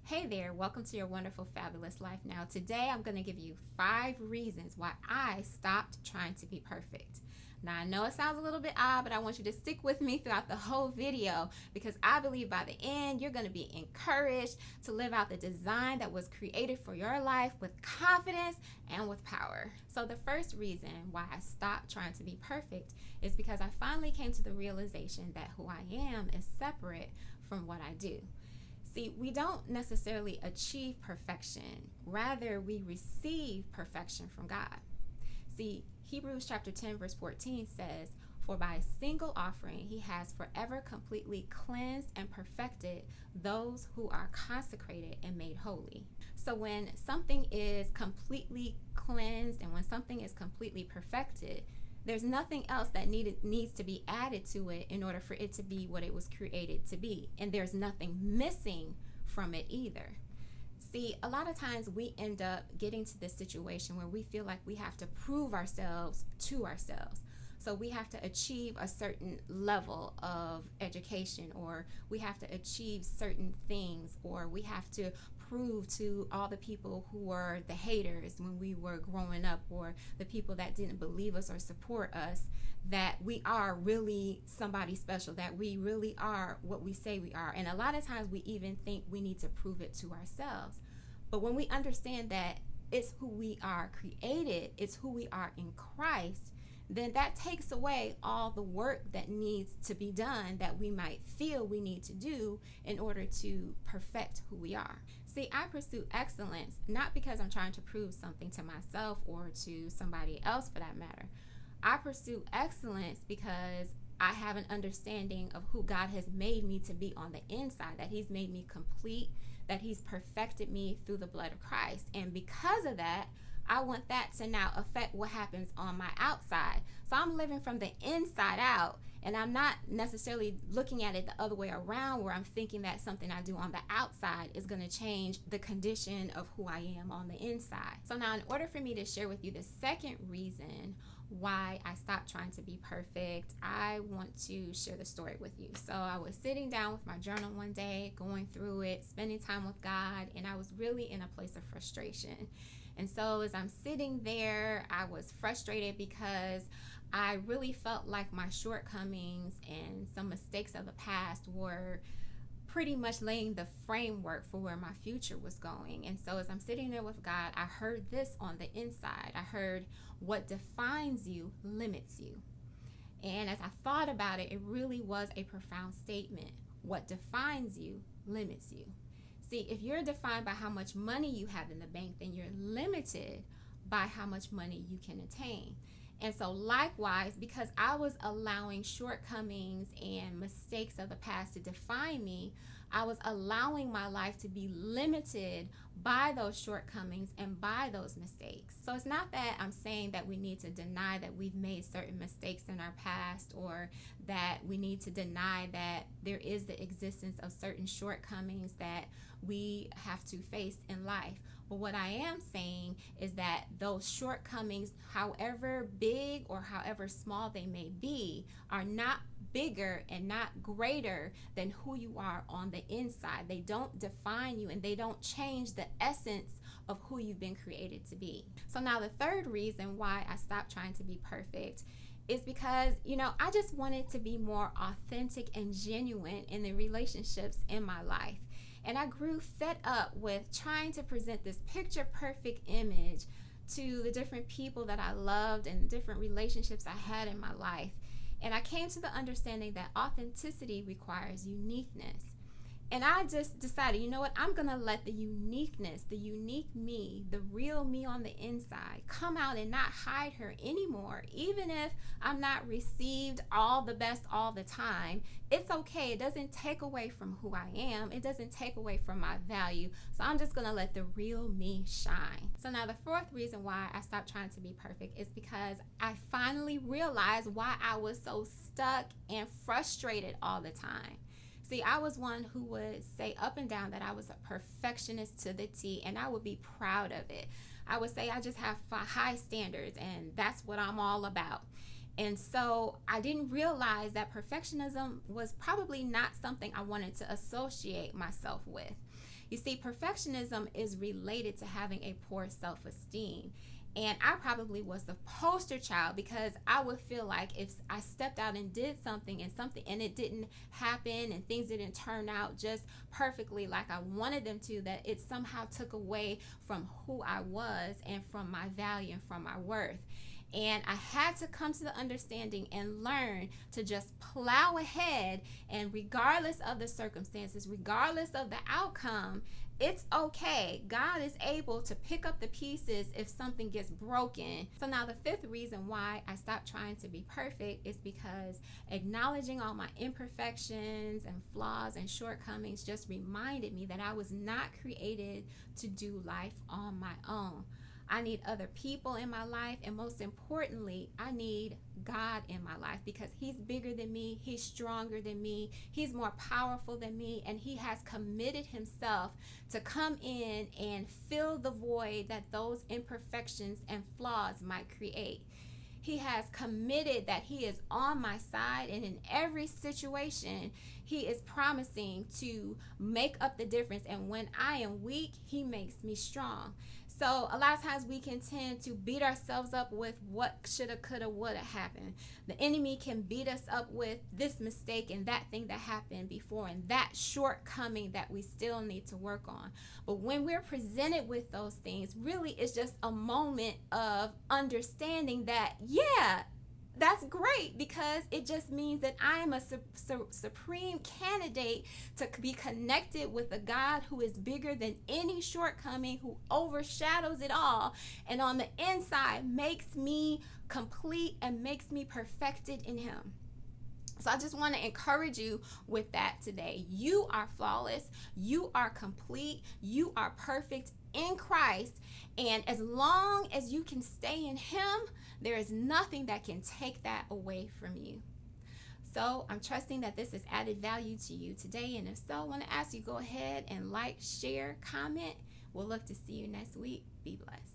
Hey there, welcome to your wonderful, fabulous life. Now, today I'm going to give you 5 reasons why I stopped trying to be perfect. Now, I know it sounds a little bit odd, but I want you to stick with me throughout the whole video because I believe by the end you're going to be encouraged to live out the design that was created for your life with confidence and with power. So, the first reason why I stopped trying to be perfect is because I finally came to the realization that who I am is separate from what I do. See, we don't necessarily achieve perfection. Rather, we receive perfection from God. See, Hebrews chapter 10, verse 14 says, "For by a single offering he has forever completely cleansed and perfected those who are consecrated and made holy." So when something is completely cleansed and when something is completely perfected, there's nothing else that needs to be added to it in order for it to be what it was created to be. And there's nothing missing from it either. See, a lot of times we end up getting to this situation where we feel like we have to prove ourselves to ourselves. So we have to achieve a certain level of education, or we have to achieve certain things, or we have to prove to all the people who were the haters when we were growing up, or the people that didn't believe us or support us, that we are really somebody special, that we really are what we say we are. And a lot of times we even think we need to prove it to ourselves. But when we understand that it's who we are created, it's who we are in Christ, then that takes away all the work that needs to be done that we might feel we need to do in order to perfect who we are. See, I pursue excellence not because I'm trying to prove something to myself or to somebody else for that matter. I pursue excellence because I have an understanding of who God has made me to be on the inside, that He's made me complete, that He's perfected me through the blood of Christ. And because of that, I want that to now affect what happens on my outside. So I'm living from the inside out, and I'm not necessarily looking at it the other way around, where I'm thinking that something I do on the outside is going to change the condition of who I am on the inside. So now, in order for me to share with you the second reason why I stopped trying to be perfect, I want to share the story with you. So I was sitting down with my journal one day, going through it, spending time with God, and I was really in a place of frustration. And so as I'm sitting there, I was frustrated because I really felt like my shortcomings and some mistakes of the past were pretty much laying the framework for where my future was going. And so as I'm sitting there with God, I heard this on the inside. I heard, "What defines you limits you." And as I thought about it, it really was a profound statement. What defines you limits you. See, if you're defined by how much money you have in the bank, then you're limited by how much money you can attain. And so likewise, because I was allowing shortcomings and mistakes of the past to define me, I was allowing my life to be limited by those shortcomings and by those mistakes. So it's not that I'm saying that we need to deny that we've made certain mistakes in our past, or that we need to deny that there is the existence of certain shortcomings that we have to face in life. But what I am saying is that those shortcomings, however big or however small they may be, are not bigger and not greater than who you are on the inside. They don't define you, and they don't change the essence of who you've been created to be. So now the third reason why I stopped trying to be perfect is because, I just wanted to be more authentic and genuine in the relationships in my life. And I grew fed up with trying to present this picture perfect image to the different people that I loved and different relationships I had in my life. And I came to the understanding that authenticity requires uniqueness. And I just decided, you know what, I'm going to let the uniqueness, the unique me, the real me on the inside come out and not hide her anymore. Even if I'm not received all the best all the time, it's okay. It doesn't take away from who I am. It doesn't take away from my value. So I'm just going to let the real me shine. So now the fourth reason why I stopped trying to be perfect is because I finally realized why I was so stuck and frustrated all the time. See, I was one who would say up and down that I was a perfectionist to the T, and I would be proud of it. I would say I just have high standards, and that's what I'm all about. And so I didn't realize that perfectionism was probably not something I wanted to associate myself with. You see, perfectionism is related to having a poor self-esteem. And I probably was the poster child because I would feel like if I stepped out and did something and it didn't happen and things didn't turn out just perfectly like I wanted them to, that it somehow took away from who I was and from my value and from my worth. And I had to come to the understanding and learn to just plow ahead. And regardless of the circumstances, regardless of the outcome, it's okay. God is able to pick up the pieces if something gets broken. So now the fifth reason why I stopped trying to be perfect is because acknowledging all my imperfections and flaws and shortcomings just reminded me that I was not created to do life on my own. I need other people in my life, and most importantly, I need God in my life because He's bigger than me, He's stronger than me, He's more powerful than me, and He has committed Himself to come in and fill the void that those imperfections and flaws might create. He has committed that He is on my side, and in every situation, He is promising to make up the difference. And when I am weak, He makes me strong. So a lot of times we can tend to beat ourselves up with what shoulda, coulda, woulda happened. The enemy can beat us up with this mistake and that thing that happened before and that shortcoming that we still need to work on. But when we're presented with those things, really it's just a moment of understanding that, yeah, that's great, because it just means that I am a supreme candidate to be connected with a God who is bigger than any shortcoming, who overshadows it all, and on the inside makes me complete and makes me perfected in Him. So I just want to encourage you with that today. You are flawless. You are complete. You are perfect in Christ. And as long as you can stay in Him, there is nothing that can take that away from you. So I'm trusting that this has added value to you today. And if so, I want to ask you, go ahead and like, share, comment. We'll look to see you next week. Be blessed.